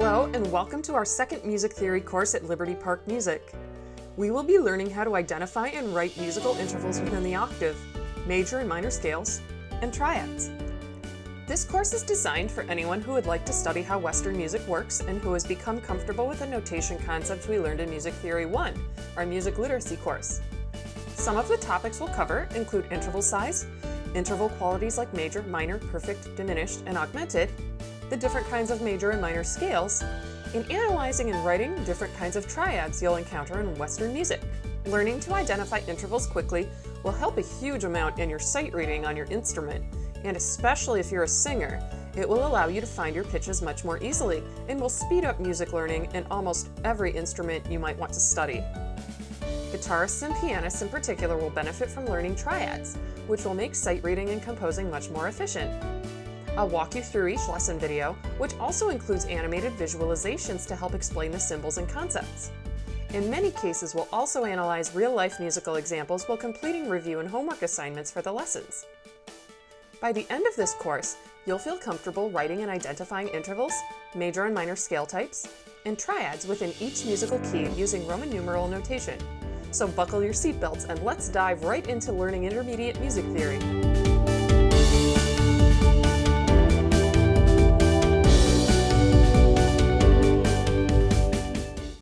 Hello and welcome to our second music theory course at Liberty Park Music. We will be learning how to identify and write musical intervals within the octave, major and minor scales, and triads. This course is designed for anyone who would like to study how Western music works and who has become comfortable with the notation concepts we learned in Music Theory 1, our music literacy course. Some of the topics we'll cover include interval size, interval qualities like major, minor, perfect, diminished, and augmented, the different kinds of major and minor scales, and analyzing and writing different kinds of triads you'll encounter in Western music. Learning to identify intervals quickly will help a huge amount in your sight reading on your instrument, and especially if you're a singer, it will allow you to find your pitches much more easily and will speed up music learning in almost every instrument you might want to study. Guitarists and pianists in particular will benefit from learning triads, which will make sight reading and composing much more efficient. I'll walk you through each lesson video, which also includes animated visualizations to help explain the symbols and concepts. In many cases, we'll also analyze real-life musical examples while completing review and homework assignments for the lessons. By the end of this course, you'll feel comfortable writing and identifying intervals, major and minor scale types, and triads within each musical key using Roman numeral notation. So buckle your seatbelts and let's dive right into learning intermediate music theory.